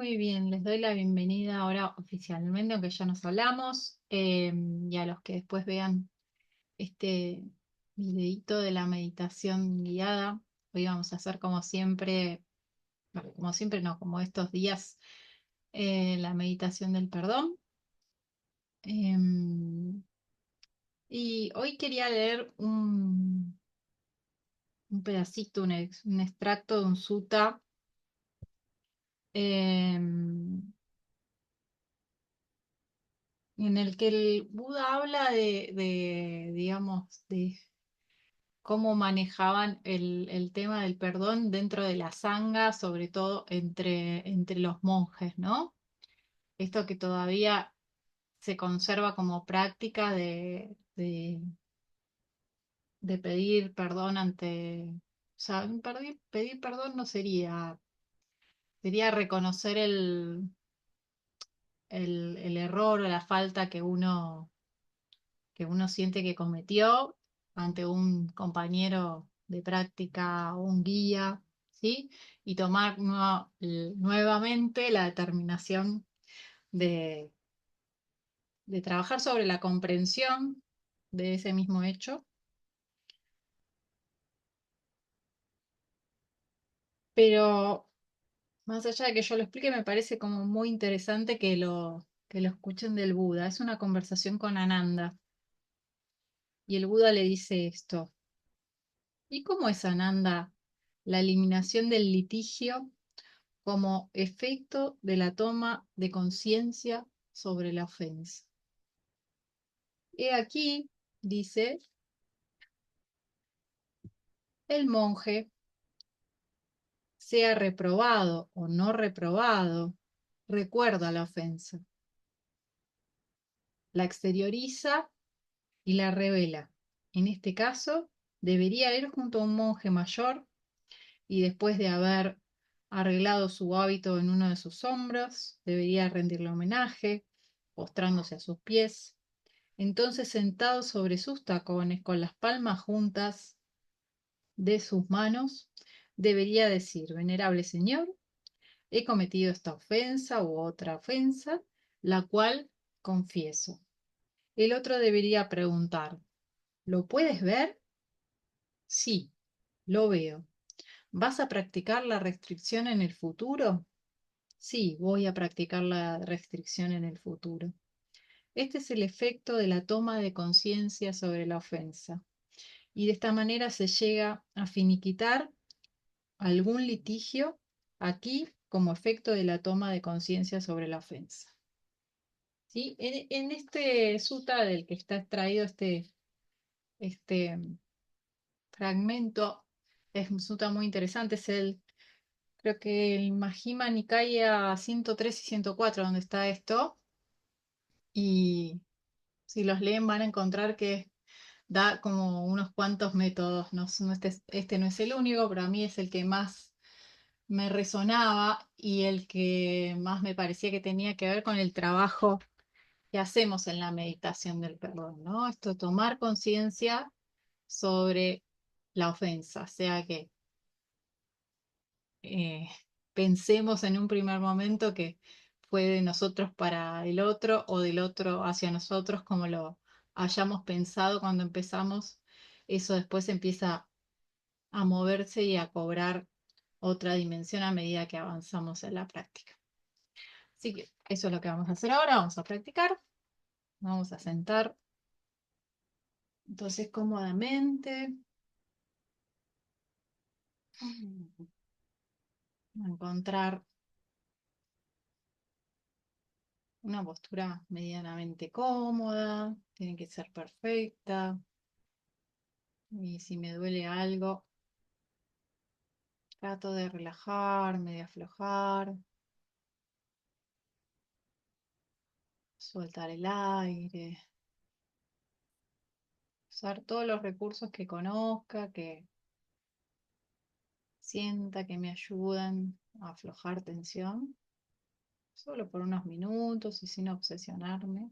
Muy bien, les doy la bienvenida ahora oficialmente, aunque ya nos hablamos, y a los que después vean este videíto de la meditación guiada. Hoy vamos a hacer como siempre, bueno, como siempre no, como estos días, la meditación del perdón. Em, y hoy quería leer un pedacito, un extracto de un sutta. em, en el que el Buda habla digamos, de cómo manejaban el tema del perdón dentro de la sanga, sobre todo entre los monjes, ¿no? Esto que todavía se conserva como práctica de pedir perdón o sea, pedir perdón no sería reconocer el error o la falta que uno siente que cometió ante un compañero de práctica o un guía, ¿sí? Y tomar nuevamente la determinación de, de trabajar sobre la comprensión de ese mismo hecho. Pero más allá de que yo lo explique, me parece como muy interesante que lo escuchen del Buda. Es una conversación con Ananda y el Buda le dice esto. ¿Y cómo es, Ananda, la eliminación del litigio como efecto de la toma de conciencia sobre la ofensa? He aquí, dice, el monje, sea reprobado o no reprobado, recuerda la ofensa, la exterioriza y la revela. En este caso, debería ir junto a un monje mayor y después de haber arreglado su hábito en uno de sus hombros, debería rendirle homenaje, postrándose a sus pies. Entonces, sentado sobre sus tacones, con las palmas juntas de sus manos, debería decir: Venerable Señor, he cometido esta ofensa u otra ofensa, la cual confieso. El otro debería preguntar: ¿Lo puedes ver? Sí, lo veo. ¿Vas a practicar la restricción en el futuro? Sí, voy a practicar la restricción en el futuro. Este es el efecto de la toma de conciencia sobre la ofensa. Y de esta manera se llega a finiquitar algún litigio aquí como efecto de la toma de conciencia sobre la ofensa. ¿Sí? En este sutta del que está extraído este fragmento, es un sutta muy interesante, creo que el Majjhima Nikaya 103 y 104 donde está esto, y si los leen van a encontrar que da como unos cuantos métodos. No, este no es el único, pero a mí es el que más me resonaba y el que más me parecía que tenía que ver con el trabajo que hacemos en la meditación del perdón, ¿no? Esto, tomar conciencia sobre la ofensa, sea que eh, pensemos en un primer momento que fue de nosotros para el otro o del otro hacia nosotros, como lo hayamos pensado cuando empezamos, eso después empieza a moverse y a cobrar otra dimensión a medida que avanzamos en la práctica. Así que eso es lo que vamos a hacer ahora, vamos a practicar, vamos a sentar entonces cómodamente, a encontrar una postura medianamente cómoda, tiene que ser perfecta. Y si me duele algo, trato de relajarme, de aflojar, soltar el aire, usar todos los recursos que conozca, que sienta que me ayudan a aflojar tensión, solo por unos minutos y sin obsesionarme.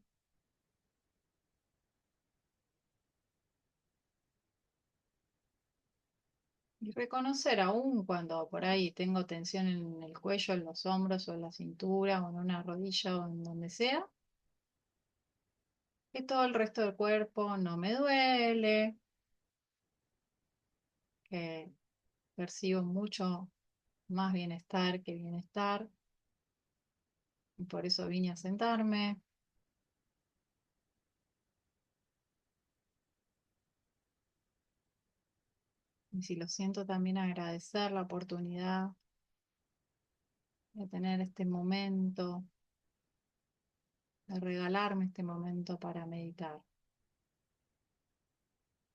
Y reconocer aún cuando por ahí tengo tensión en el cuello, en los hombros o en la cintura o en una rodilla o en donde sea, que todo el resto del cuerpo no me duele, que percibo mucho más bienestar que bienestar y por eso vine a sentarme. Y si lo siento, también agradecer la oportunidad de tener este momento, de regalarme este momento para meditar.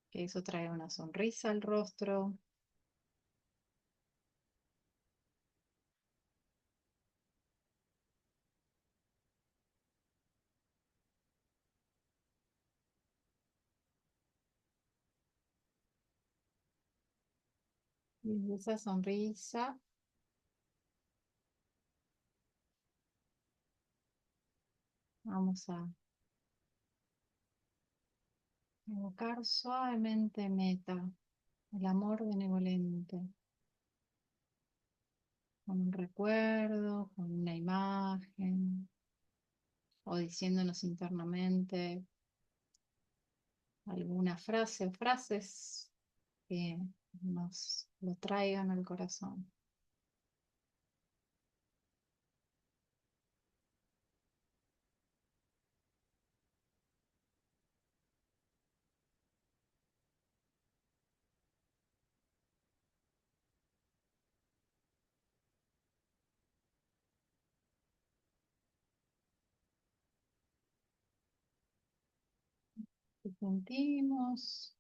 Que eso trae una sonrisa al rostro. Y de esa sonrisa vamos a evocar suavemente meta, el amor benevolente, con un recuerdo, con una imagen, o diciéndonos internamente alguna frase o frases que nos lo traigan al corazón. Que sentimos,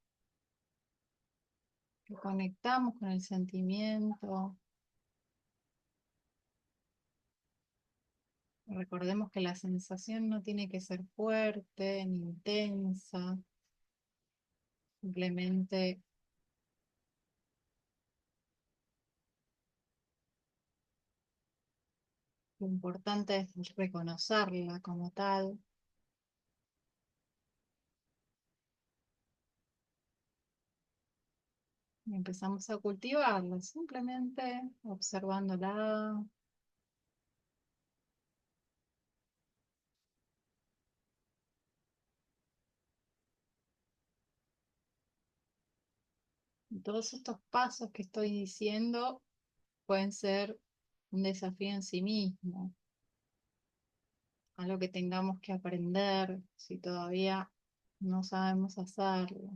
que conectamos con el sentimiento. Recordemos que la sensación no tiene que ser fuerte ni intensa, simplemente lo importante es reconocerla como tal y empezamos a cultivarla, simplemente observándola. Y todos estos pasos que estoy diciendo pueden ser un desafío en sí mismo, algo que tengamos que aprender si todavía no sabemos hacerlo.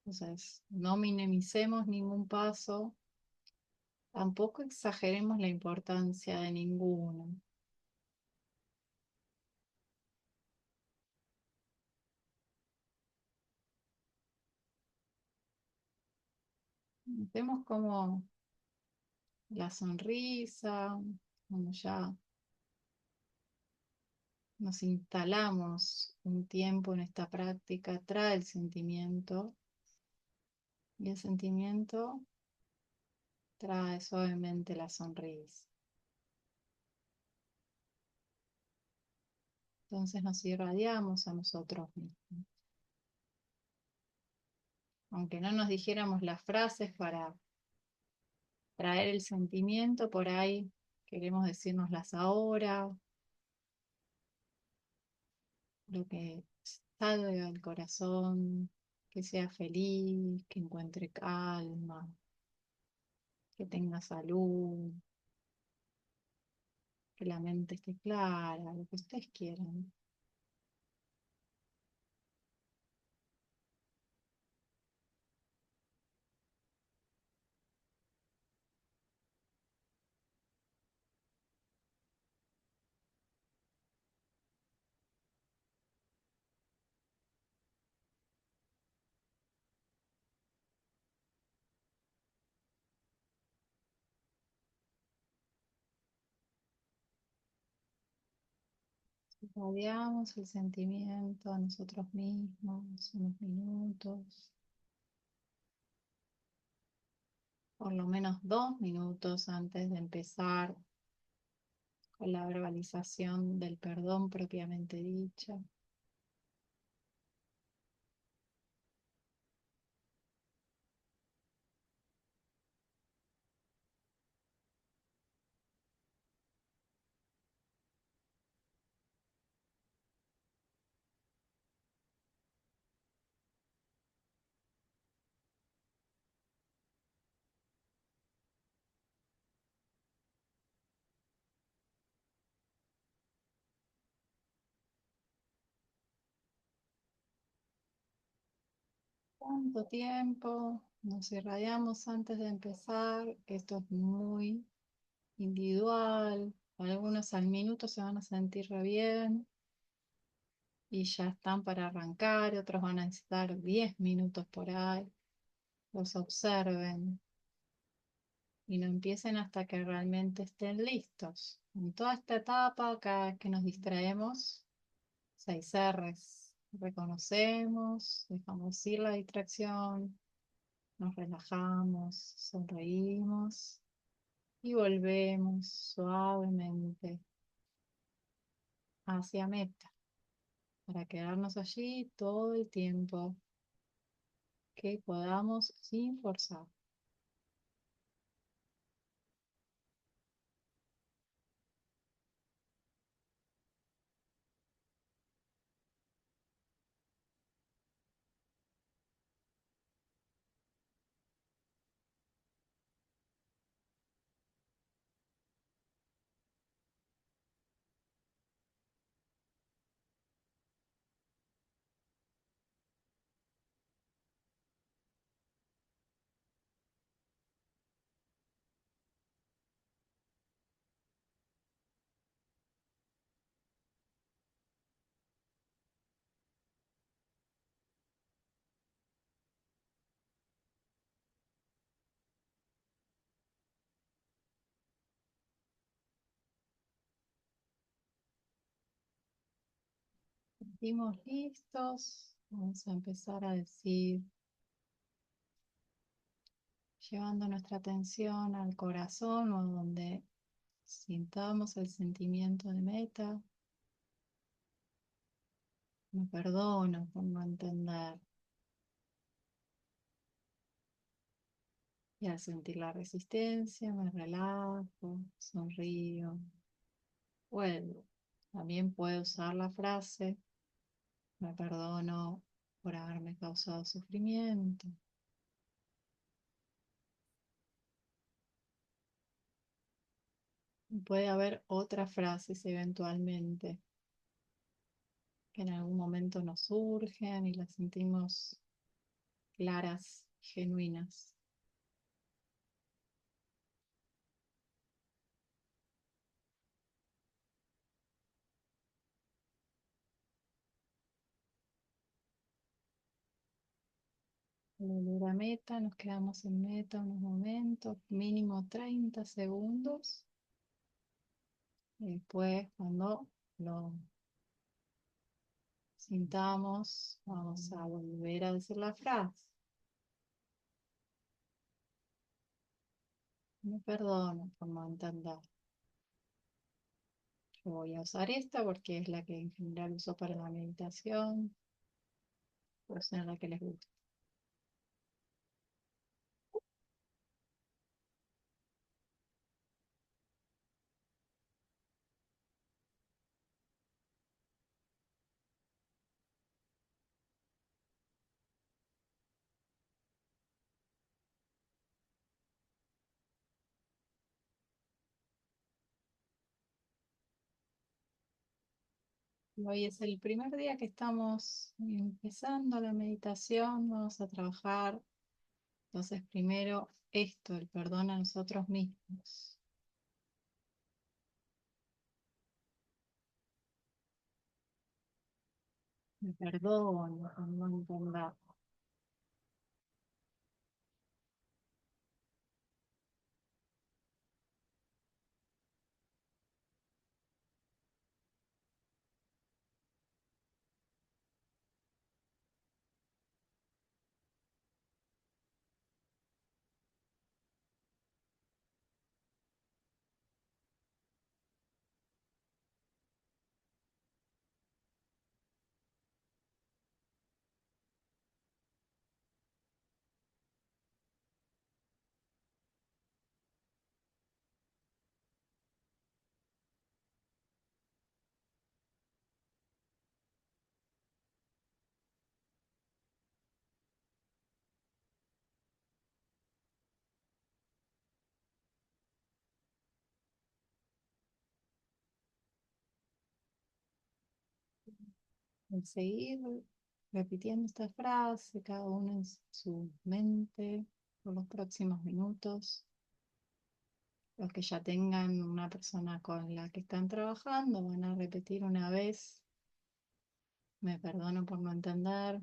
Entonces, no minimicemos ningún paso, tampoco exageremos la importancia de ninguno. Vemos como la sonrisa, como ya nos instalamos un tiempo en esta práctica, trae el sentimiento y el sentimiento trae suavemente la sonrisa. Entonces nos irradiamos a nosotros mismos. Aunque no nos dijéramos las frases para traer el sentimiento, por ahí queremos decírnoslas ahora, lo que salga del corazón, que sea feliz, que encuentre calma, que tenga salud, que la mente esté clara, lo que ustedes quieran. Rodeamos el sentimiento a nosotros mismos unos minutos, por lo menos 2 minutos antes de empezar con la verbalización del perdón propiamente dicha. ¿Cuánto tiempo nos irradiamos antes de empezar? Esto es muy individual. Algunos al minuto se van a sentir re bien y ya están para arrancar, otros van a necesitar 10 minutos por ahí. Los observen y no empiecen hasta que realmente estén listos. En toda esta etapa, cada vez que nos distraemos, 6 R's. Reconocemos, dejamos ir la distracción, nos relajamos, sonreímos y volvemos suavemente hacia meta para quedarnos allí todo el tiempo que podamos sin forzar. Sentimos listos, vamos a empezar a decir, llevando nuestra atención al corazón o donde sintamos el sentimiento de meta. Me perdono por no entender. Y al sentir la resistencia, me relajo, sonrío, vuelvo. También puedo usar la frase, me perdono por haberme causado sufrimiento. Y puede haber otras frases eventualmente que en algún momento nos surgen y las sentimos claras, genuinas. La meta, nos quedamos en meta unos momentos, mínimo 30 segundos. Y después, cuando lo sintamos, vamos a volver a decir la frase. Me perdono por no entender. Yo voy a usar esta porque es la que en general uso para la meditación, pues es la que les gusta. Y hoy es el primer día que estamos empezando la meditación, vamos a trabajar. Entonces, primero esto, el perdón a nosotros mismos. Me perdono por no entender. El seguir repitiendo esta frase, cada uno en su mente por los próximos minutos. Los que ya tengan una persona con la que están trabajando van a repetir una vez, me perdono por no entender,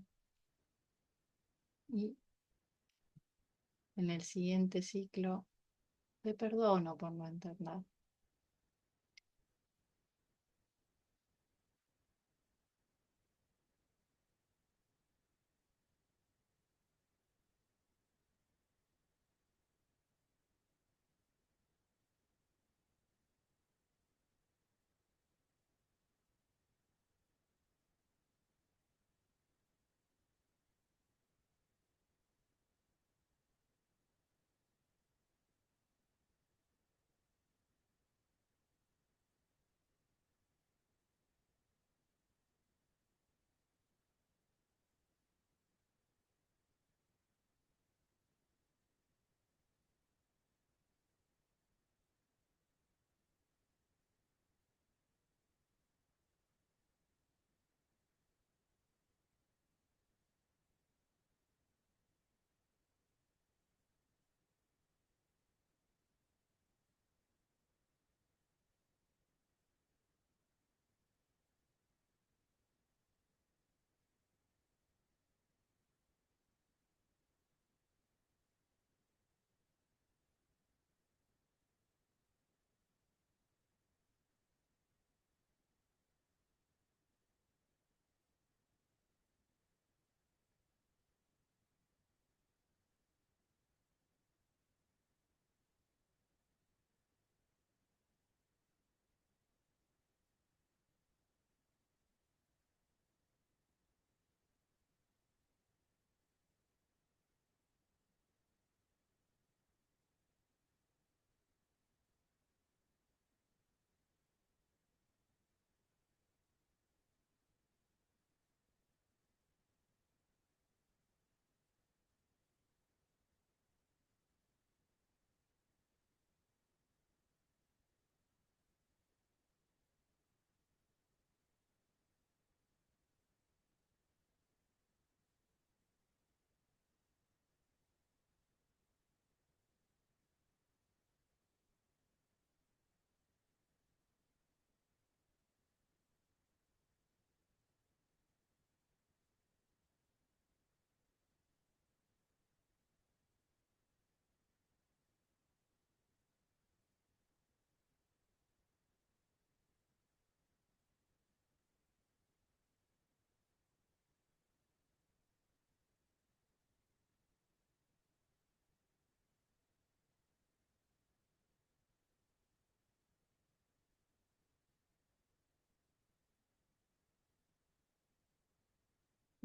y en el siguiente ciclo, te perdono por no entender.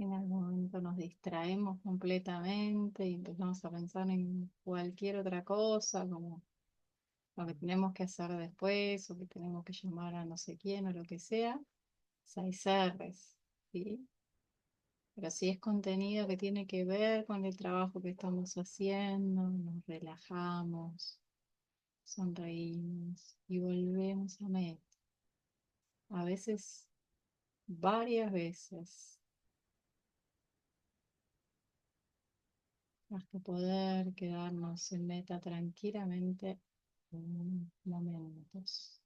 En algún momento nos distraemos completamente y empezamos a pensar en cualquier otra cosa, como lo que tenemos que hacer después o que tenemos que llamar a no sé quién o lo que sea. Hay cerres, ¿sí? Pero si es contenido que tiene que ver con el trabajo que estamos haciendo, nos relajamos, sonreímos y volvemos a meta. A veces, varias veces, hasta poder quedarnos en meta tranquilamente en momentos.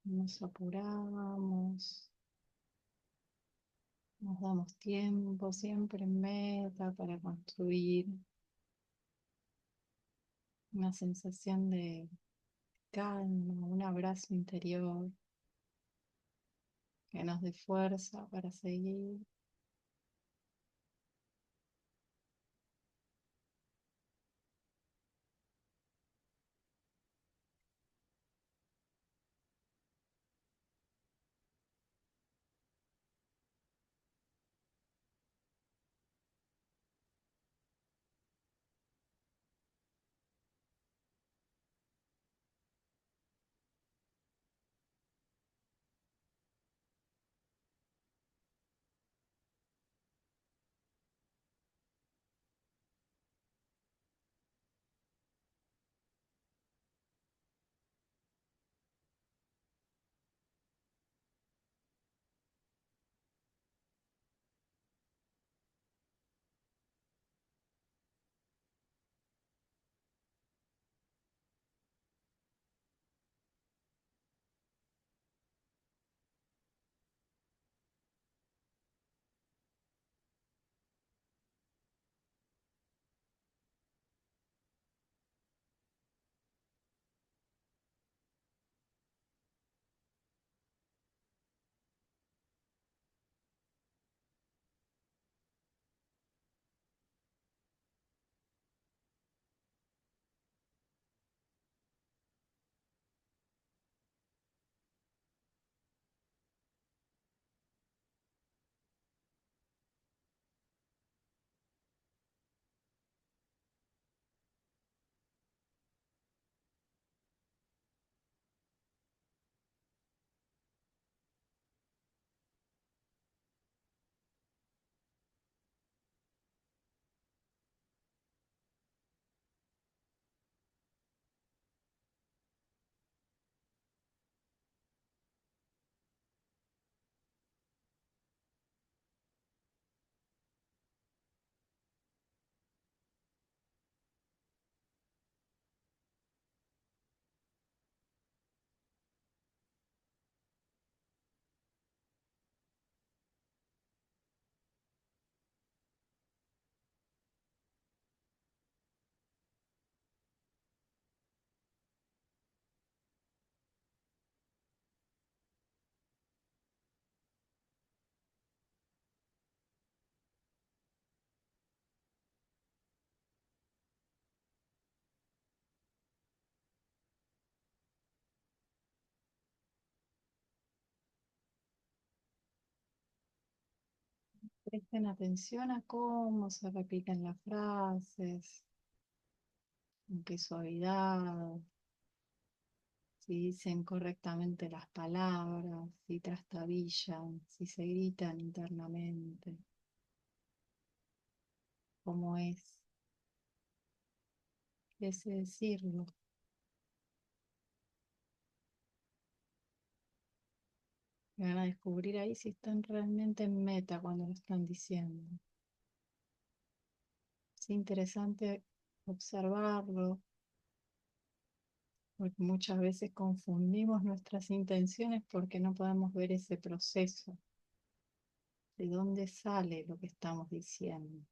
Nos apuramos, nos damos tiempo siempre en meta para construir una sensación de calma, un abrazo interior que nos dé fuerza para seguir. Presten atención a cómo se repiten las frases, con qué suavidad, si dicen correctamente las palabras, si trastabillan, si se gritan internamente, cómo es, qué es decirlo. Y van a descubrir ahí si están realmente en meta cuando lo están diciendo. Es interesante observarlo, porque muchas veces confundimos nuestras intenciones porque no podemos ver ese proceso, de dónde sale lo que estamos diciendo.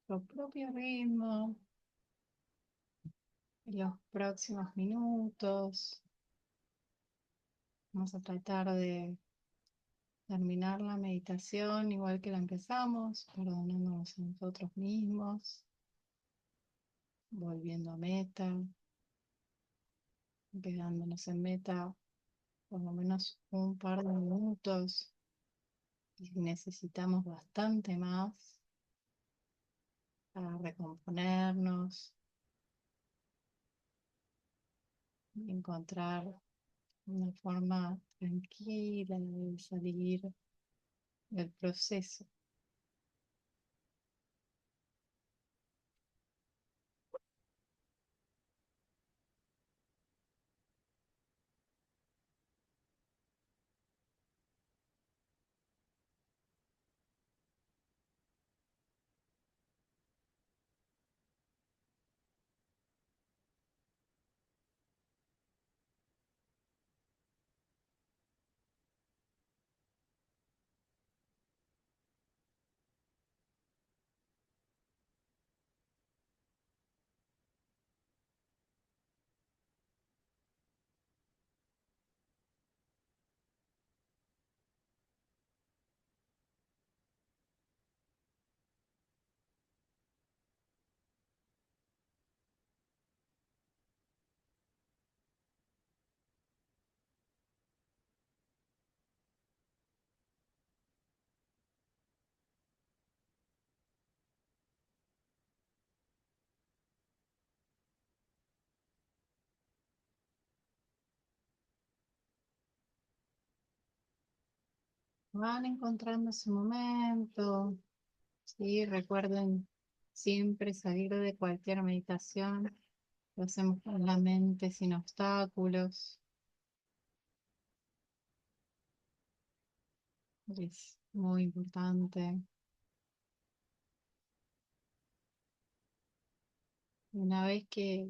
nuestro propio ritmo, en los próximos minutos. Vamos a tratar de terminar la meditación igual que la empezamos, perdonándonos a nosotros mismos, volviendo a meta, quedándonos en meta por lo menos un par de minutos y si necesitamos bastante más para recomponernos y encontrar una forma tranquila de salir del proceso. Van encontrando ese momento, ¿sí? Recuerden siempre salir de cualquier meditación. Lo hacemos con la mente sin obstáculos. Es muy importante. Una vez que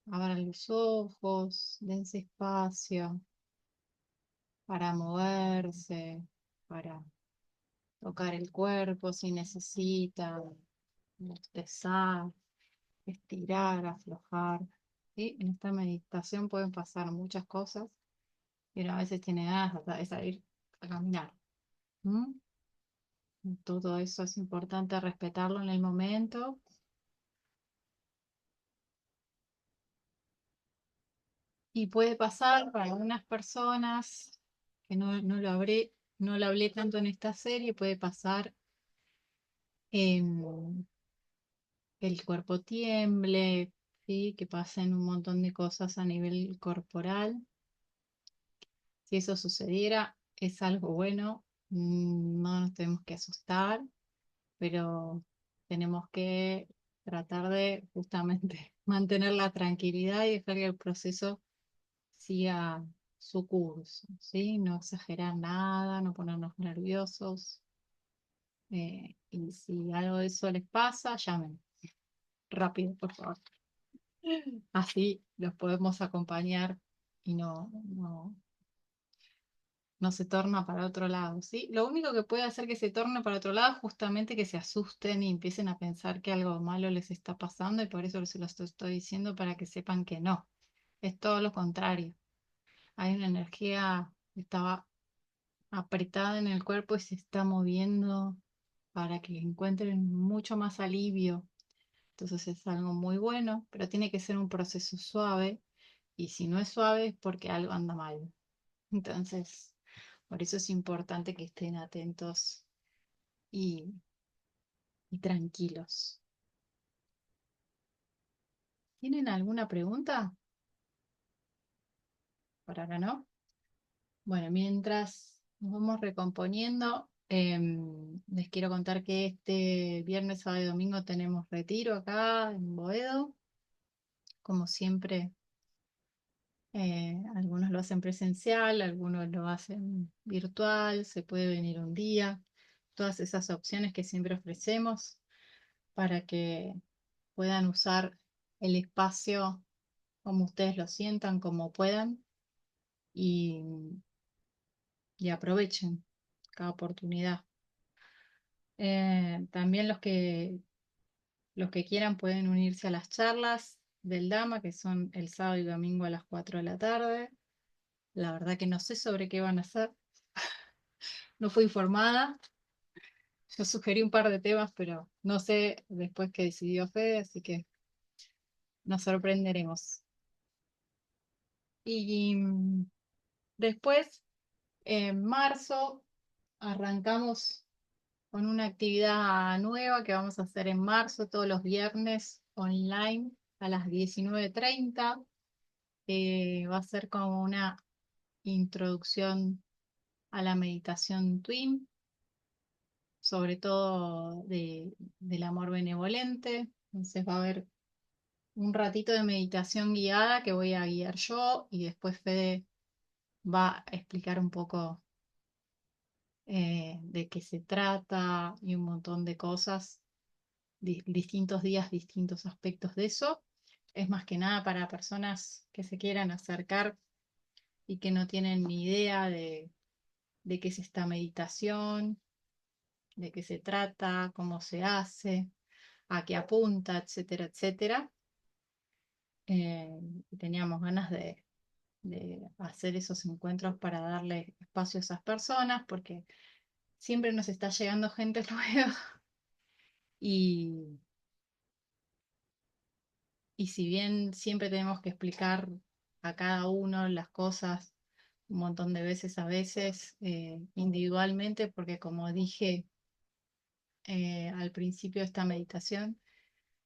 abran los ojos, dense espacio para moverse, para tocar el cuerpo si necesitan, bostezar, estirar, aflojar. ¿Sí? En esta meditación pueden pasar muchas cosas, pero a veces tiene ganas hasta de salir a caminar. ¿Mm? Todo eso es importante respetarlo en el momento. Y puede pasar para algunas personas que no lo hablé tanto en esta serie, puede pasar en el cuerpo tiemble, ¿sí? Que pasen un montón de cosas a nivel corporal. Si eso sucediera, es algo bueno, no nos tenemos que asustar, pero tenemos que tratar de justamente mantener la tranquilidad y dejar que el proceso siga su curso, ¿sí? No exagerar nada, no ponernos nerviosos. Y si algo de eso les pasa, llamen rápido, por favor. Así los podemos acompañar y no se torna para otro lado, ¿sí? Lo único que puede hacer que se torne para otro lado es justamente que se asusten y empiecen a pensar que algo malo les está pasando y por eso se los estoy diciendo para que sepan que no, es todo lo contrario. Hay una energía que estaba apretada en el cuerpo y se está moviendo para que encuentren mucho más alivio. Entonces es algo muy bueno, pero tiene que ser un proceso suave y si no es suave es porque algo anda mal. Entonces, por eso es importante que estén atentos y, y tranquilos. ¿Tienen alguna pregunta? Por ahora no. Bueno, mientras nos vamos recomponiendo, les quiero contar que este viernes, sábado y domingo tenemos retiro acá en Boedo. Como siempre, algunos lo hacen presencial, algunos lo hacen virtual, se puede venir un día. Todas esas opciones que siempre ofrecemos para que puedan usar el espacio como ustedes lo sientan, como puedan y, y aprovechen cada oportunidad. También los que quieran pueden unirse a las charlas del Dama, que son el sábado y domingo a las 4 de la tarde. La verdad que no sé sobre qué van a hacer, no fui informada. Yo sugerí un par de temas, pero no sé después qué decidió Fede, así que nos sorprenderemos. Y después, en marzo, arrancamos con una actividad nueva que vamos a hacer en marzo, todos los viernes online a las 19:30. Va a ser como una introducción a la meditación Twin, sobre todo del amor benevolente. Entonces va a haber un ratito de meditación guiada que voy a guiar yo y después Fede va a explicar un poco de qué se trata y un montón de cosas, distintos días, distintos aspectos de eso. Es más que nada para personas que se quieran acercar y que no tienen ni idea de qué es esta meditación, de qué se trata, cómo se hace, a qué apunta, etcétera, etcétera. Eh, Teníamos ganas de hacer esos encuentros para darle espacio a esas personas, porque siempre nos está llegando gente nueva y, y si bien siempre tenemos que explicar a cada uno las cosas un montón de veces, a veces individualmente, porque como dije al principio de esta meditación,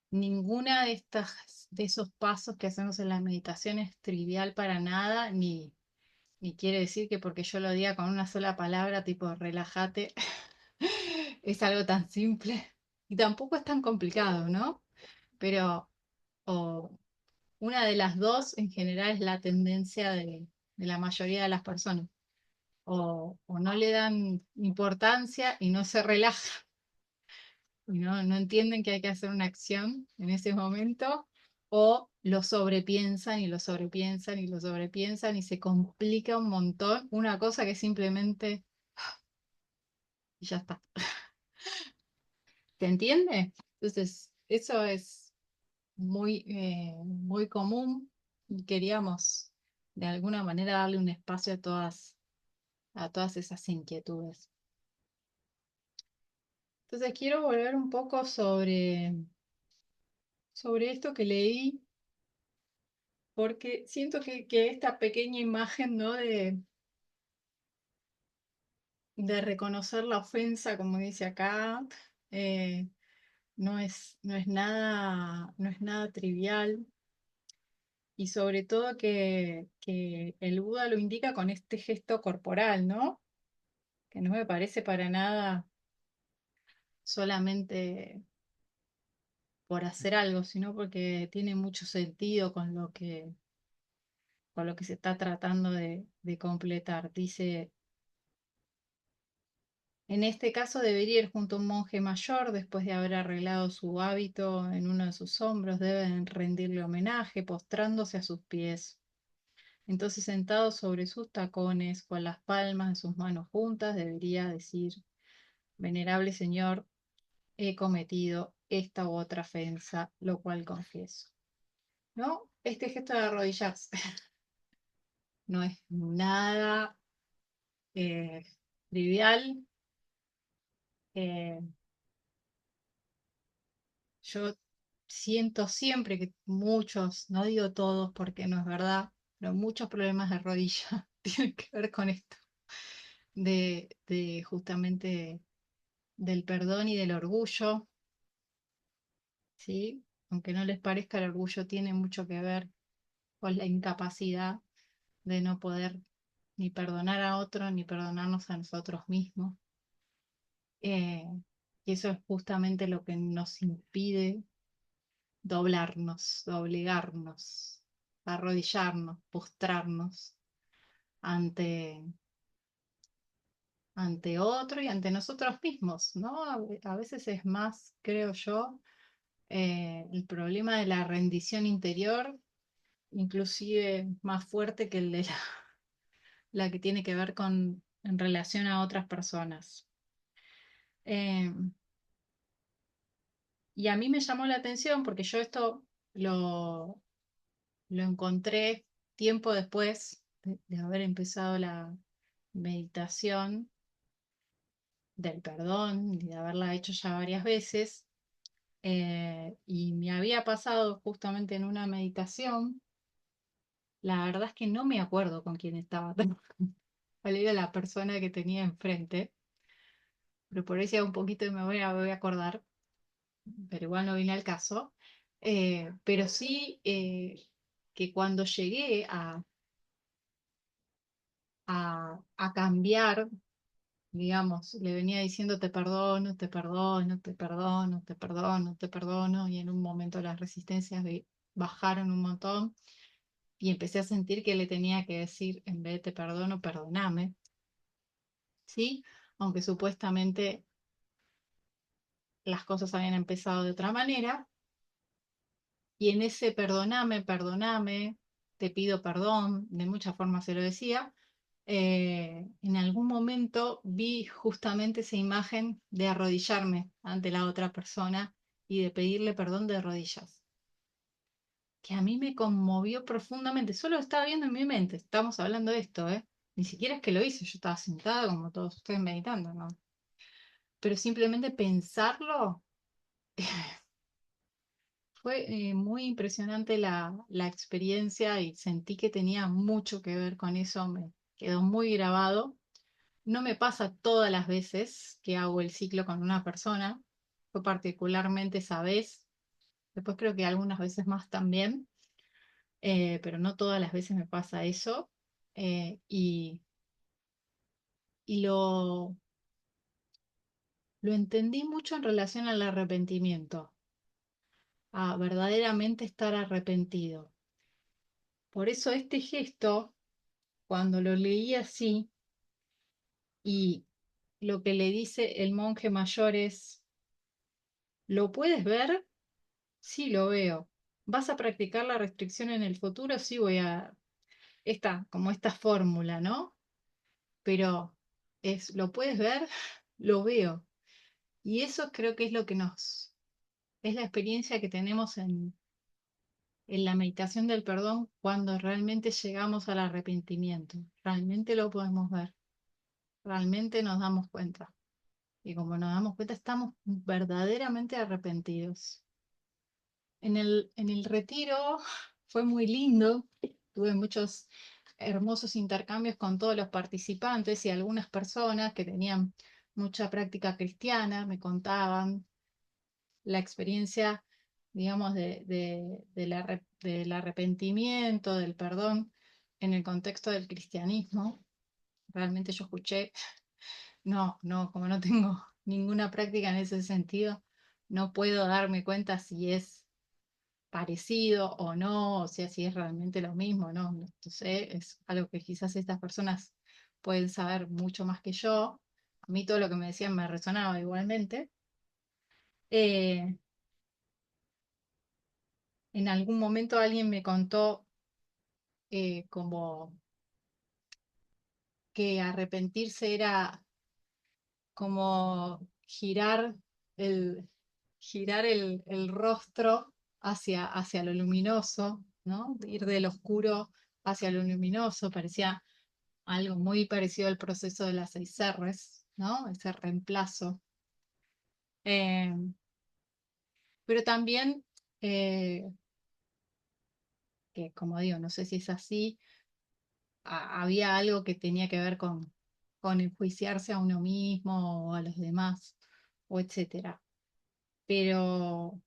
ninguna de esos pasos que hacemos en la meditación es trivial para nada, ni quiere decir que porque yo lo diga con una sola palabra, tipo relájate, es algo tan simple. Y tampoco es tan complicado, ¿no? Pero o, una de las dos en general es la tendencia de la mayoría de las personas. O no le dan importancia y no se relajan, y no entienden que hay que hacer una acción en ese momento, o lo sobrepiensan y lo sobrepiensan y lo sobrepiensan y se complica un montón una cosa que simplemente y ya está. ¿Se entiende? Entonces, eso es muy común y queríamos de alguna manera darle un espacio a todas esas inquietudes. Entonces, quiero volver un poco sobre esto que leí, porque siento que esta pequeña imagen, ¿no? De reconocer la ofensa, como dice acá, eh, no es nada trivial. Y sobre todo que el Buda lo indica con este gesto corporal, ¿no? Que no me parece para nada solamente por hacer algo, sino porque tiene mucho sentido con lo que se está tratando de completar. Dice, en este caso debería ir junto a un monje mayor después de haber arreglado su hábito en uno de sus hombros, deben rendirle homenaje postrándose a sus pies. Entonces, sentado sobre sus tacones, con las palmas de sus manos juntas, debería decir, Venerable Señor, he cometido esta u otra ofensa, lo cual confieso. ¿No? Este gesto de arrodillarse no es nada eh, trivial. Eh, yo siento siempre que muchos, no digo todos porque no es verdad, pero muchos problemas de rodilla tienen que ver con esto, de justamente del perdón y del orgullo, ¿sí? Aunque no les parezca, el orgullo tiene mucho que ver con la incapacidad de no poder ni perdonar a otro ni perdonarnos a nosotros mismos. Eh, y eso es justamente lo que nos impide doblarnos, doblegarnos, arrodillarnos, postrarnos ante, ante otro y ante nosotros mismos, ¿no? A veces es más, creo yo, el problema de la rendición interior, inclusive más fuerte que el de la que tiene que ver con en relación a otras personas. Eh, y a mí me llamó la atención porque yo esto lo, lo encontré tiempo después de haber empezado la meditación del perdón y de haberla hecho ya varias veces. Y me había pasado justamente en una meditación. La verdad es que no me acuerdo con quién estaba, cuál era la persona que tenía enfrente, pero por ahí si hago un poquito y me voy a acordar, pero igual no vine al caso. Pero sí, que cuando llegué a cambiar, digamos, le venía diciendo te perdono, te perdono, te perdono, te perdono, te perdono, y en un momento las resistencias bajaron un montón y empecé a sentir que le tenía que decir, en vez de te perdono, perdoname, ¿sí? Aunque supuestamente las cosas habían empezado de otra manera, y en ese perdoname, perdoname, te pido perdón, de muchas formas se lo decía. En algún momento vi justamente esa imagen de arrodillarme ante la otra persona y de pedirle perdón de rodillas, que a mí me conmovió profundamente. Solo lo estaba viendo en mi mente, estamos hablando de esto, ¿eh? Ni siquiera es que lo hice, yo estaba sentada como todos ustedes meditando, ¿no? Pero simplemente pensarlo, fue muy impresionante la experiencia y sentí que tenía mucho que ver con eso, me quedó muy grabado. No me pasa todas las veces que hago el ciclo con una persona, fue particularmente esa vez, después creo que algunas veces más también, pero no todas las veces me pasa eso. Y lo entendí mucho en relación al arrepentimiento, a verdaderamente estar arrepentido. Por eso este gesto, cuando lo leí así, y lo que le dice el monje mayor es, ¿lo puedes ver? Sí, lo veo. ¿Vas a practicar la restricción en el futuro? Sí, voy a... como esta fórmula, ¿no? Pero ¿lo puedes ver? Lo veo. Y eso creo que es lo que es la experiencia que tenemos en la meditación del perdón cuando realmente llegamos al arrepentimiento. Realmente lo podemos ver. Realmente nos damos cuenta. Y como nos damos cuenta, estamos verdaderamente arrepentidos. En el retiro fue muy lindo, tuve muchos hermosos intercambios con todos los participantes y algunas personas que tenían mucha práctica cristiana me contaban la experiencia, digamos, del arrepentimiento, del perdón en el contexto del cristianismo. Realmente yo escuché, no, no, como no tengo ninguna práctica en ese sentido, no puedo darme cuenta si es parecido o no, o sea, si es realmente lo mismo, ¿no? No sé, es algo que quizás estas personas pueden saber mucho más que yo. A mí todo lo que me decían me resonaba igualmente. Eh, en algún momento alguien me contó como que arrepentirse era como el, girar el rostro hacia lo luminoso, ¿no? Ir del oscuro hacia lo luminoso, parecía algo muy parecido al proceso de las 6 Rs, ¿no? Ese reemplazo. Eh, pero también, eh, que como digo, no sé si es así, había algo que tenía que ver con enjuiciarse a uno mismo o a los demás, o etcétera. Pero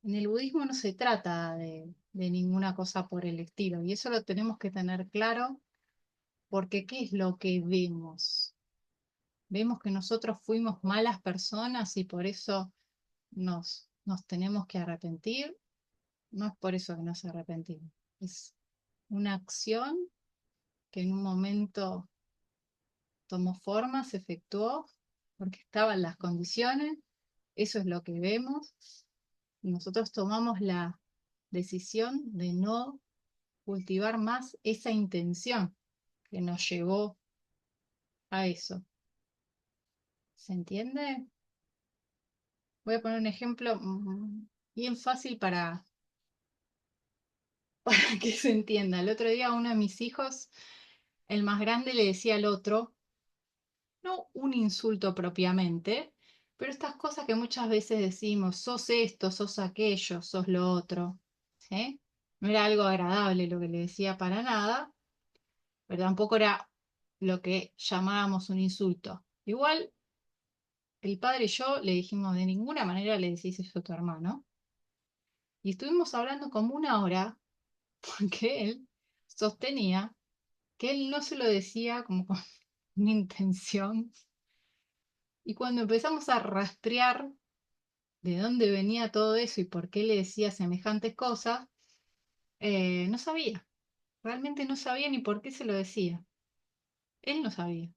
en el budismo no se trata de ninguna cosa por el estilo, y eso lo tenemos que tener claro, porque ¿qué es lo que vemos? Vemos que nosotros fuimos malas personas y por eso nos tenemos que arrepentir. No es por eso que nos arrepentimos. Es una acción que en un momento tomó forma, se efectuó, porque estaban las condiciones. Eso es lo que vemos. Y nosotros tomamos la decisión de no cultivar más esa intención que nos llevó a eso. ¿Se entiende? Voy a poner un ejemplo bien fácil para que se entienda. El otro día a uno de mis hijos, el más grande, le decía al otro, no un insulto propiamente, pero estas cosas que muchas veces decimos, sos esto, sos aquello, sos lo otro, ¿sí? No era algo agradable lo que le decía para nada, pero tampoco era lo que llamábamos un insulto. Igual, el padre y yo le dijimos, de ninguna manera le decís eso a tu hermano. Y estuvimos hablando como una hora, porque él sostenía que él no se lo decía como con una intención. Y cuando empezamos a rastrear de dónde venía todo eso y por qué le decía semejantes cosas, no sabía. Realmente no sabía ni por qué se lo decía. Él no sabía.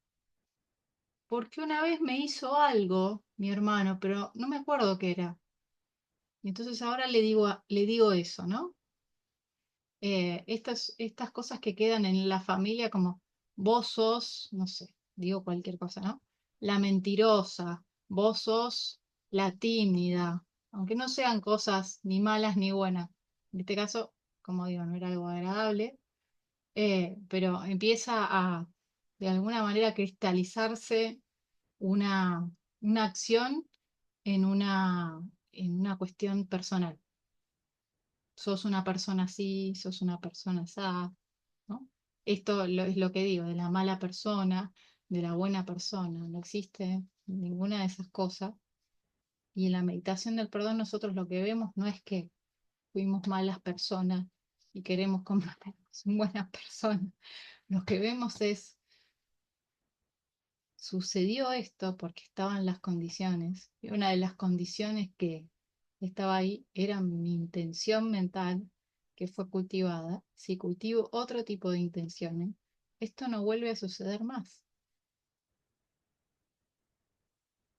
Porque una vez me hizo algo, mi hermano, pero no me acuerdo qué era. Y entonces ahora le digo eso, ¿no? Estas cosas que quedan en la familia como vos sos, no sé, digo cualquier cosa, ¿no? La mentirosa, vos sos la tímida, aunque no sean cosas ni malas ni buenas. En este caso, como digo, no era algo agradable, pero empieza a, de alguna manera, cristalizarse una, una acción en en una cuestión personal. Sos una persona así, sos una persona así, ¿no? Es lo que digo, de la mala persona, de la buena persona, no existe ninguna de esas cosas. Y en la meditación del perdón nosotros lo que vemos no es que fuimos malas personas y queremos convertirnos en buenas personas. Lo que vemos es, sucedió esto porque estaban las condiciones. Y una de las condiciones que estaba ahí era mi intención mental que fue cultivada. Si cultivo otro tipo de intenciones, esto no vuelve a suceder más,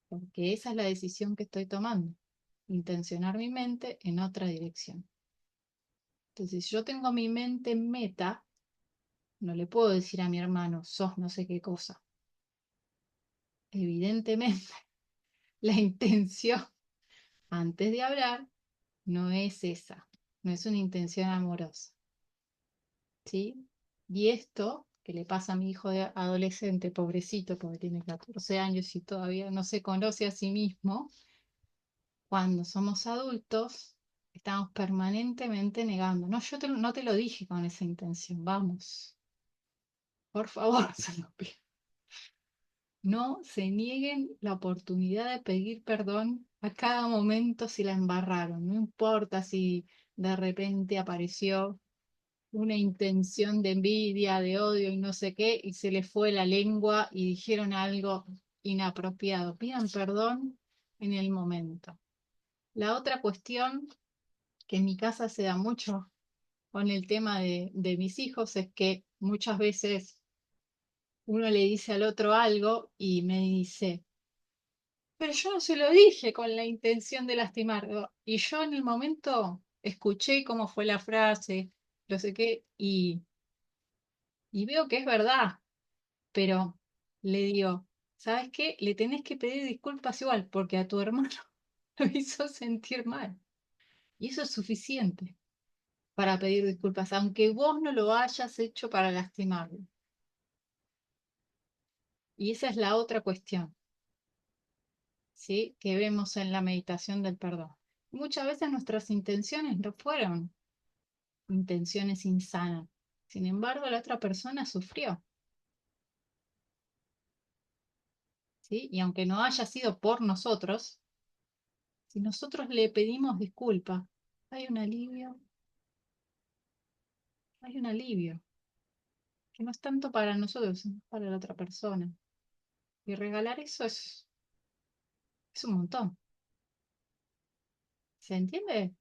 porque esa es la decisión que estoy tomando, intencionar mi mente en otra dirección. Entonces, si yo tengo mi mente en meta, no le puedo decir a mi hermano, sos no sé qué cosa. Evidentemente, la intención antes de hablar no es esa, no es una intención amorosa, ¿sí? Y esto que le pasa a mi hijo de adolescente, pobrecito, porque tiene 14 años y todavía no se conoce a sí mismo, cuando somos adultos, estamos permanentemente negando. No, no te lo dije con esa intención, vamos, por favor, se lo pido. No se nieguen la oportunidad de pedir perdón a cada momento si la embarraron, no importa si de repente apareció una intención de envidia, de odio y no sé qué, y se les fue la lengua y dijeron algo inapropiado. Pidan perdón en el momento. La otra cuestión que en mi casa se da mucho con el tema de mis hijos es que muchas veces uno le dice al otro algo y me dice, pero yo no se lo dije con la intención de lastimarlo. Y yo en el momento escuché cómo fue la frase, no sé qué, y veo que es verdad, pero le digo, ¿sabes qué? Le tenés que pedir disculpas igual, porque a tu hermano lo hizo sentir mal. Y eso es suficiente para pedir disculpas, aunque vos no lo hayas hecho para lastimarlo. Y esa es la otra cuestión, ¿sí? Que vemos en la meditación del perdón. Muchas veces nuestras intenciones no fueron intenciones insanas. Sin embargo, la otra persona sufrió, ¿sí? Y aunque no haya sido por nosotros, si nosotros le pedimos disculpas, hay un alivio, hay un alivio, que no es tanto para nosotros, sino para la otra persona. Y regalar eso es un montón. ¿Se entiende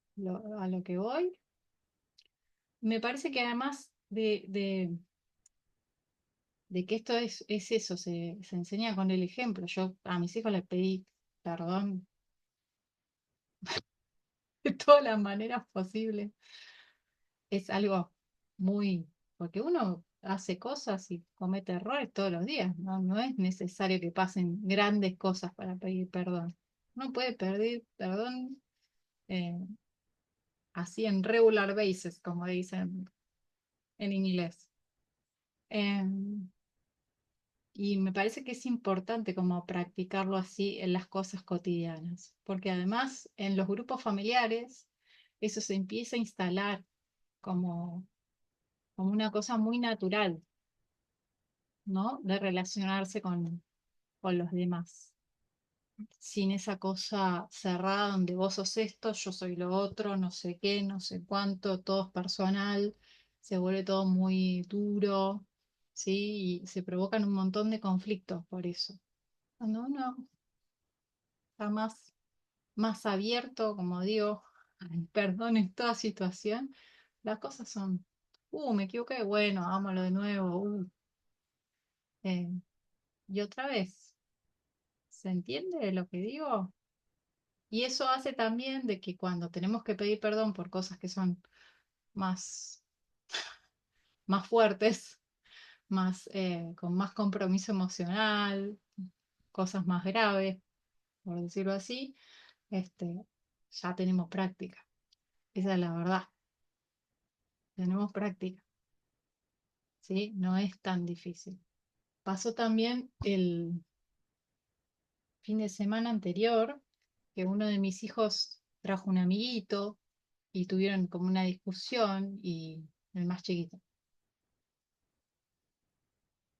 a lo que voy? Me parece que además de que esto es eso, se enseña con el ejemplo. Yo a mis hijos les pedí perdón de todas las maneras posibles. Es algo muy, porque uno hace cosas y comete errores todos los días, ¿no? No es necesario que pasen grandes cosas para pedir perdón. Uno puede pedir perdón eh, así en regular basis, como dicen en inglés. Em, y me parece que es importante como practicarlo así en las cosas cotidianas, porque además en los grupos familiares eso se empieza a instalar como, como una cosa muy natural, ¿no? De relacionarse con los demás, sin esa cosa cerrada donde vos sos esto, yo soy lo otro, no sé qué, no sé cuánto, todo es personal, se vuelve todo muy duro, ¿sí? Y se provocan un montón de conflictos por eso. Cuando uno está más abierto, como digo, al perdón en toda situación, las cosas son, me equivoqué, bueno, hagámoslo de nuevo, eh, y otra vez, ¿se entiende lo que digo? Y eso hace también de que cuando tenemos que pedir perdón por cosas que son más, más fuertes, con más compromiso emocional, cosas más graves, por decirlo así, ya tenemos práctica. Esa es la verdad. Tenemos práctica, ¿sí? No es tan difícil. Pasó también el fin de semana anterior que uno de mis hijos trajo un amiguito y tuvieron como una discusión y el más chiquito.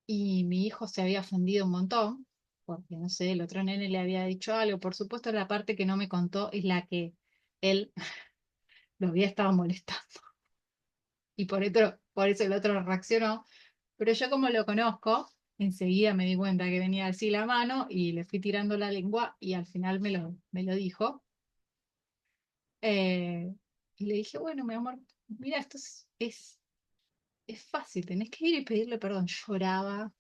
Y mi hijo se había ofendido un montón, porque no sé, el otro nene le había dicho algo. Por supuesto, la parte que no me contó es la que él lo había estado molestando. Y por eso el otro reaccionó. Pero yo como lo conozco, enseguida me di cuenta que venía así la mano y le fui tirando la lengua y al final me lo dijo. Eh, y le dije, bueno, mi amor, mira, esto es fácil, tenés que ir y pedirle perdón. Lloraba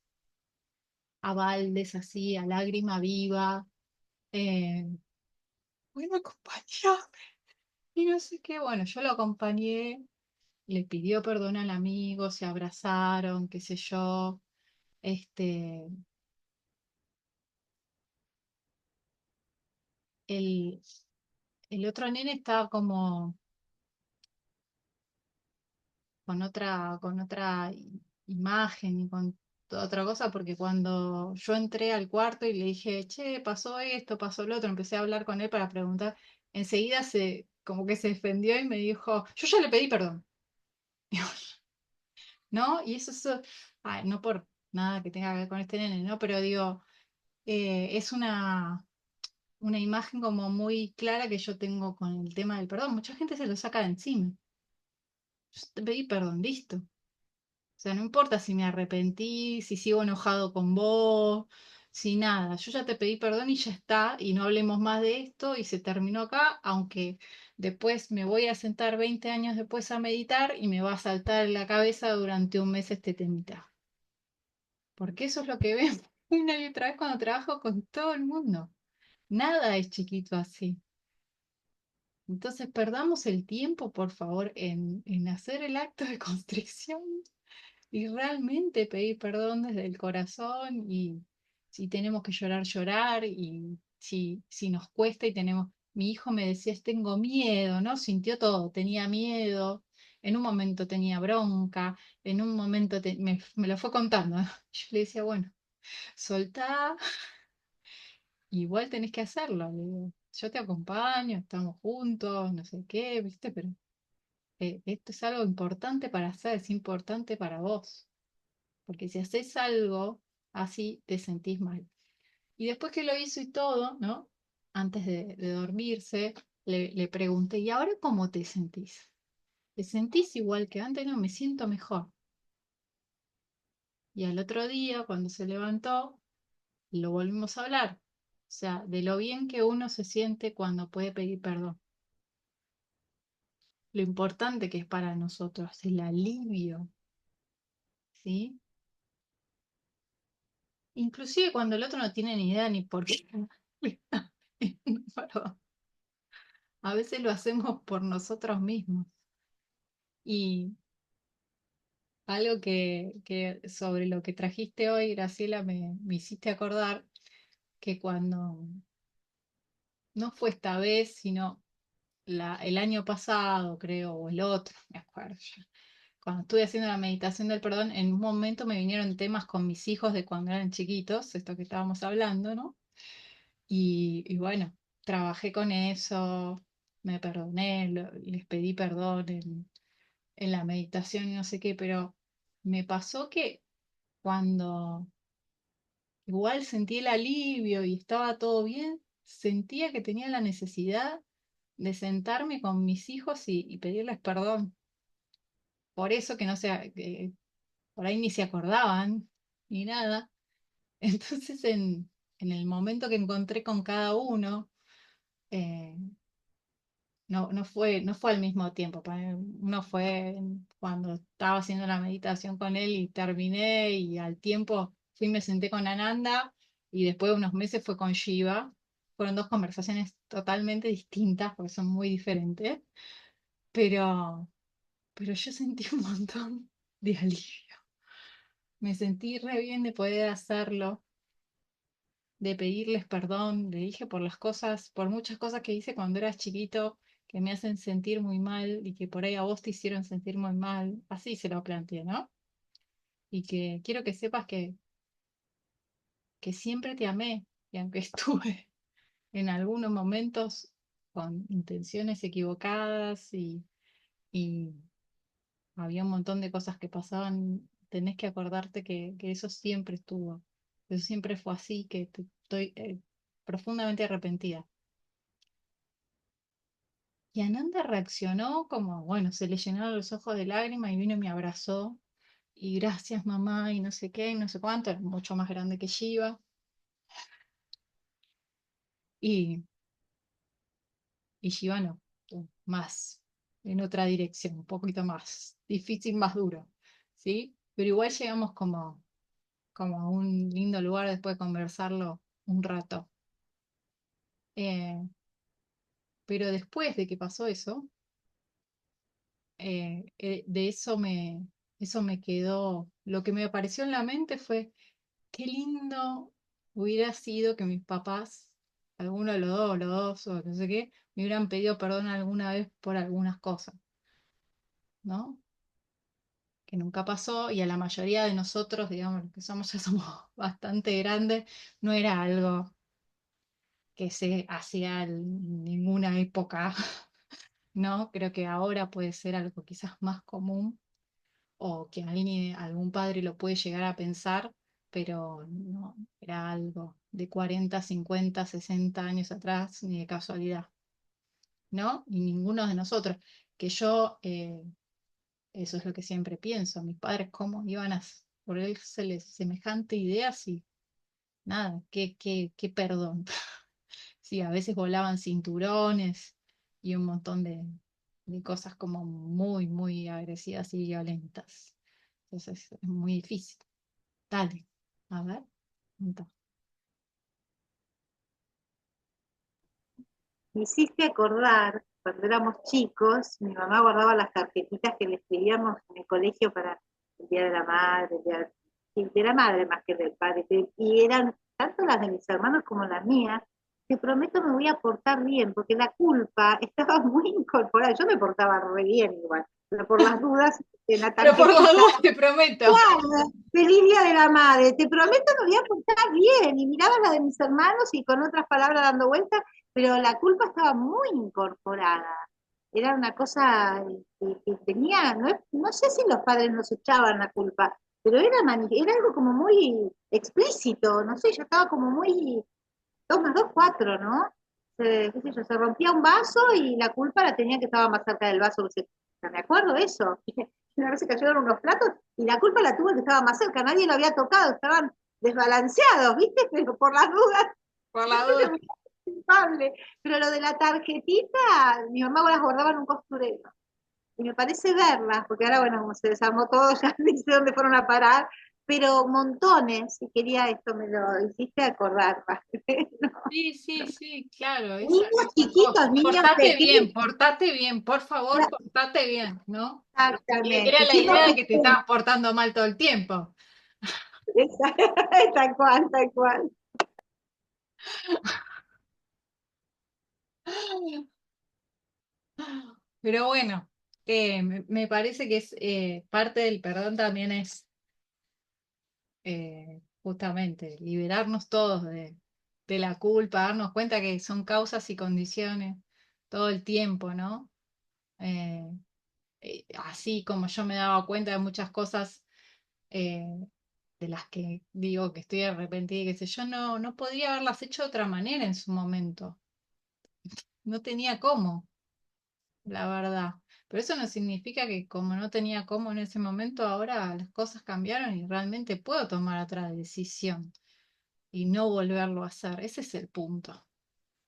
a baldes así, a lágrima viva. eh, bueno, acompañame. Y no sé qué, bueno, yo lo acompañé, le pidió perdón al amigo, se abrazaron, qué sé yo. Este, el, el otro nene estaba como con otra imagen y con otra cosa, porque cuando yo entré al cuarto y le dije, che, pasó esto, pasó lo otro, empecé a hablar con él para preguntar, enseguida como que se defendió y me dijo, yo ya le pedí perdón. ¿No? Y eso, ay, no por nada que tenga que ver con este nene, ¿no? Pero digo, es una imagen como muy clara que yo tengo con el tema del perdón. Mucha gente se lo saca de encima. Yo te pedí perdón, listo. O sea, no importa si me arrepentí, si sigo enojado con vos, si nada. Yo ya te pedí perdón y ya está, y no hablemos más de esto y se terminó acá, aunque después me voy a sentar 20 años después a meditar y me va a saltar en la cabeza durante un mes este temita. Porque eso es lo que veo una y otra vez cuando trabajo con todo el mundo. Nada es chiquito así. Entonces, perdamos el tiempo, por favor, en hacer el acto de constricción y realmente pedir perdón desde el corazón y si tenemos que llorar, llorar y si nos cuesta y tenemos... Mi hijo me decía, tengo miedo, ¿no? Sintió todo, tenía miedo, en un momento tenía bronca, en un momento me lo fue contando. Yo le decía, bueno, soltá, igual tenés que hacerlo. Le digo, yo te acompaño, estamos juntos, no sé qué, ¿viste? Pero esto es algo importante para hacer, es importante para vos. Porque si haces algo así, te sentís mal. Y después que lo hizo y todo, ¿no? Antes de dormirse, le pregunté, ¿y ahora cómo te sentís? ¿Te sentís igual que antes? No, me siento mejor. Y al otro día, cuando se levantó, lo volvimos a hablar. O sea, de lo bien que uno se siente cuando puede pedir perdón. Lo importante que es para nosotros, el alivio, ¿sí? Inclusive cuando el otro no tiene ni idea ni por qué. Perdón. A veces lo hacemos por nosotros mismos. Y Algo que sobre lo que trajiste hoy, Graciela, me hiciste acordar que cuando no fue esta vez, sino el año pasado, creo, o el otro, me acuerdo ya. Cuando estuve haciendo la meditación del perdón, en un momento me vinieron temas con mis hijos de cuando eran chiquitos, esto que estábamos hablando, ¿no? Y bueno, trabajé con eso, me perdoné, les pedí perdón en la meditación y no sé qué, pero me pasó que cuando igual sentí el alivio y estaba todo bien, sentía que tenía la necesidad de sentarme con mis hijos y pedirles perdón. Por eso que no sé, que por ahí ni se acordaban ni nada. Entonces, en el momento que encontré con cada uno, eh, no fue al mismo tiempo. Uno fue cuando estaba haciendo la meditación con él y terminé, y al tiempo fui y me senté con Ananda, y después de unos meses fue con Shiva. Fueron dos conversaciones totalmente distintas porque son muy diferentes, pero, pero yo sentí un montón de alivio. Me sentí re bien de poder hacerlo, de pedirles perdón. Le dije por las cosas, por muchas cosas que hice cuando eras chiquito, que me hacen sentir muy mal y que por ahí a vos te hicieron sentir muy mal. Así se lo planteé, ¿no? Y que quiero que sepas que siempre te amé, y aunque estuve en algunos momentos con intenciones equivocadas y había un montón de cosas que pasaban, tenés que acordarte que eso siempre estuvo, eso siempre fue así, que estoy profundamente arrepentida. Y Ananda reaccionó como, bueno, se le llenaron los ojos de lágrimas y vino y me abrazó. Y gracias, mamá, y no sé qué, y no sé cuánto, era mucho más grande que Shiva. Y, y Shiva no, más, en otra dirección, un poquito más difícil, más duro, ¿sí? Pero igual llegamos como a un lindo lugar después de conversarlo un rato. Eh, pero después de que pasó eso, de eso me quedó, lo que me apareció en la mente fue: qué lindo hubiera sido que mis papás, alguno de los dos, o no sé qué, me hubieran pedido perdón alguna vez por algunas cosas, ¿no? Que nunca pasó, y a la mayoría de nosotros, digamos, los que somos ya somos bastante grandes, no era algo que se hacía en ninguna época, ¿no? Creo que ahora puede ser algo quizás más común, o que algún padre lo puede llegar a pensar, pero no era algo de 40, 50, 60 años atrás, ni de casualidad, ¿no? Y ninguno de nosotros, que yo, eso es lo que siempre pienso: mis padres cómo iban a ponerse semejante idea, si nada, qué perdón. Sí, a veces volaban cinturones y un montón de cosas como muy, muy agresivas y violentas. Entonces es muy difícil. Dale, a ver, pregunta. Me hiciste acordar, cuando éramos chicos, mi mamá guardaba las tarjetitas que le escribíamos en el colegio para el Día de la Madre, sí, de la madre más que del padre, y eran tanto las de mis hermanos como las mías. Te prometo me voy a portar bien, porque la culpa estaba muy incorporada. Yo me portaba re bien igual, pero por las dudas, en la Pero por las tarjetita, dudas te prometo. feliz día de la madre, te prometo me voy a portar bien. Y miraba la de mis hermanos y con otras palabras dando vueltas, pero la culpa estaba muy incorporada. Era una cosa que tenía, no sé si los padres nos echaban la culpa, pero era algo como muy explícito, no sé, yo estaba como muy 2 más 2 4, ¿no? Qué sé yo, se rompía un vaso y la culpa la tenía que estaba más cerca del vaso. Me acuerdo de eso. Una vez se cayeron unos platos y la culpa la tuvo el que estaba más cerca, nadie lo había tocado, estaban desbalanceados, ¿viste? Pero por las dudas, Por la siempre duda. me culpable. Pero lo de la tarjetita, mi mamá las guardaba en un costurero. Y me parece verlas, porque ahora, bueno, como se desarmó todo, ya ni sé dónde fueron a parar, pero montones, y quería esto, me lo hiciste acordar. Sí, sí, sí, claro, Niños esa cosa. chiquitos, niños pequeños, Portate bien, por favor, portate bien, ¿no? Era exactamente, la siendo idea de que te pequeños, estabas portando mal todo el tiempo. tal cual, tal cual. Pero bueno, me parece que es parte del perdón también es justamente liberarnos todos de la culpa, darnos cuenta que son causas y condiciones todo el tiempo, ¿no? Eh, Así como yo me daba cuenta de muchas cosas eh, de las que digo que estoy arrepentida y qué sé yo, no podría haberlas hecho de otra manera en su momento. No tenía cómo, la verdad. Pero eso no significa que como no tenía cómo en ese momento, ahora las cosas cambiaron y realmente puedo tomar otra decisión y no volverlo a hacer. Ese es el punto.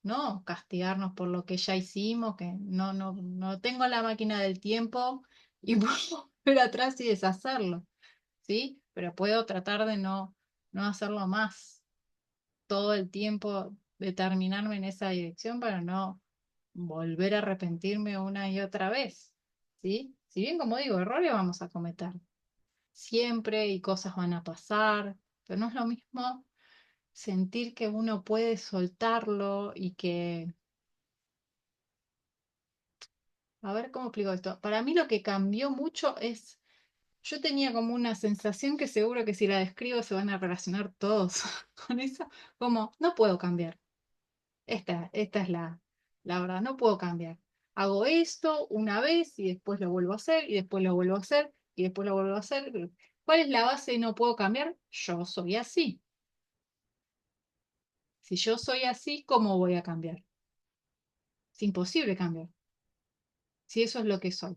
No castigarnos por lo que ya hicimos, que no tengo la máquina del tiempo y puedo volver atrás y deshacerlo, ¿sí? Pero puedo tratar de no hacerlo más todo el tiempo, determinarme en esa dirección para no volver a arrepentirme una y otra vez, ¿sí? Si bien, como digo, errores vamos a cometer siempre y cosas van a pasar, pero no es lo mismo sentir que uno puede soltarlo y que, a ver cómo explico esto. Para mí lo que cambió mucho es, yo tenía como una sensación que seguro que si la describo se van a relacionar todos con eso, como no puedo cambiar. Esta es la verdad, no puedo cambiar. Hago esto una vez y después lo vuelvo a hacer y después lo vuelvo a hacer y después lo vuelvo a hacer. ¿Cuál es la base de no puedo cambiar? Yo soy así. Si yo soy así, ¿cómo voy a cambiar? Es imposible cambiar. Si eso es lo que soy.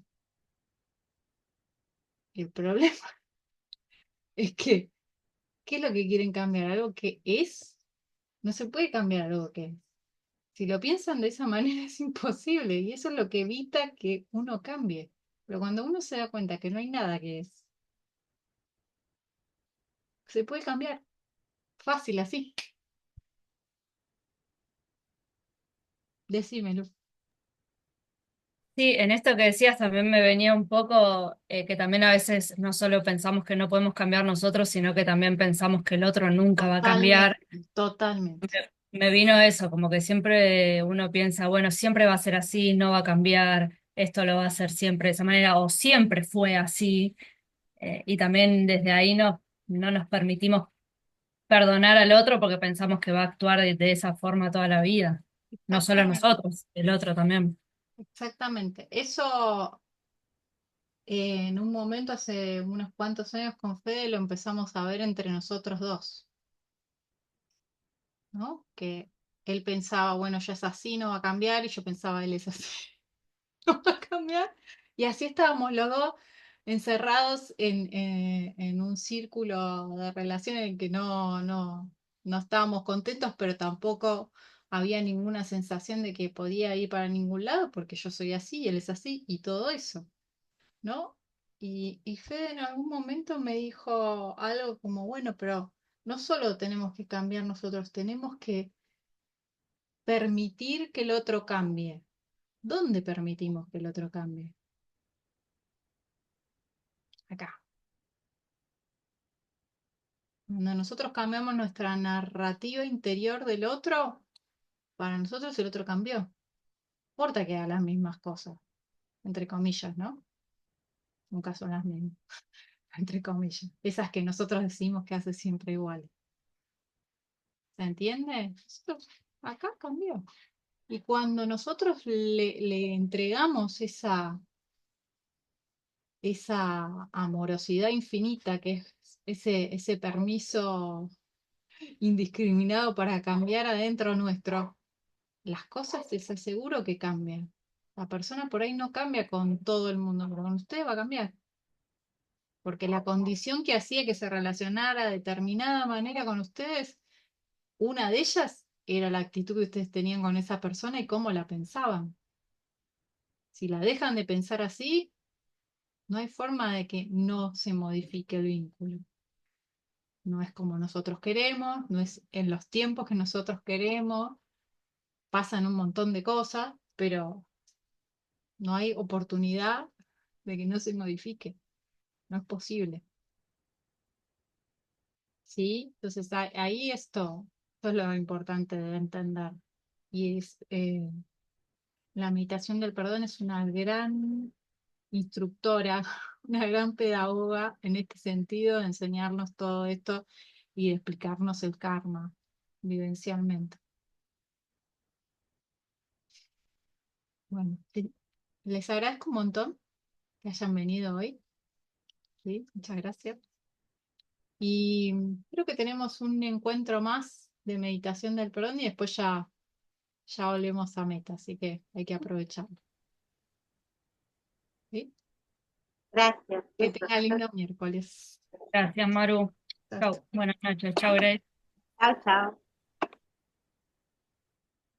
El problema es que, ¿qué es lo que quieren cambiar? ¿Algo que es? No se puede cambiar algo que es. Si lo piensan de esa manera es imposible y eso es lo que evita que uno cambie. Pero cuando uno se da cuenta que no hay nada que es, se puede cambiar. Fácil así. Decímelo. Sí, en esto que decías también me venía un poco que también a veces no solo pensamos que no podemos cambiar nosotros, sino que también pensamos que el otro nunca va a cambiar. Totalmente, totalmente. Me vino eso, como que siempre uno piensa, bueno, siempre va a ser así, no va a cambiar, esto lo va a hacer siempre de esa manera, o siempre fue así, y también desde ahí no nos permitimos perdonar al otro porque pensamos que va a actuar de esa forma toda la vida, no solo Exactamente, nosotros, el otro también. exactamente. Eso en un momento, hace unos cuantos años con Fede, lo empezamos a ver entre nosotros dos, ¿no? Que él pensaba, bueno, ya es así, no va a cambiar, y yo pensaba, él es así, no va a cambiar. Y así estábamos los dos encerrados en un círculo de relación en el que no estábamos contentos, pero tampoco había ninguna sensación de que podía ir para ningún lado, porque yo soy así, él es así, y todo eso, ¿no? Y Fede en algún momento me dijo algo como, bueno, pero no solo tenemos que cambiar nosotros, tenemos que permitir que el otro cambie. ¿Dónde permitimos que el otro cambie? Acá. Cuando nosotros cambiamos nuestra narrativa interior del otro, para nosotros el otro cambió. No importa que haga las mismas cosas, entre comillas, ¿no? Nunca son las mismas, entre comillas. Esas que nosotros decimos que hace siempre igual. ¿Se entiende? Esto acá cambió. Y cuando nosotros le entregamos esa amorosidad infinita, que es ese permiso indiscriminado para cambiar adentro nuestro, las cosas les aseguro que cambian. La persona por ahí no cambia con todo el mundo, pero con usted va a cambiar. Porque la condición que hacía que se relacionara de determinada manera con ustedes, una de ellas era la actitud que ustedes tenían con esa persona y cómo la pensaban. Si la dejan de pensar así, no hay forma de que no se modifique el vínculo. no es como nosotros queremos, no es en los tiempos que nosotros queremos, pasan un montón de cosas, pero no hay oportunidad de que no se modifique, no es posible, ¿sí? Entonces ahí esto es lo importante de entender. Y la meditación del perdón es una gran instructora, una gran pedagoga en este sentido, de enseñarnos todo esto y de explicarnos el karma vivencialmente. Bueno, les agradezco un montón que hayan venido hoy, ¿sí? Muchas gracias. Y creo que tenemos un encuentro más de meditación del perdón y después ya volvemos a meta, así que hay que aprovecharlo, ¿sí? Gracias, Que besos. tenga lindo miércoles. Gracias, Maru. Chao, Chau. Buenas noches. Chau, Grace. Chao, chao.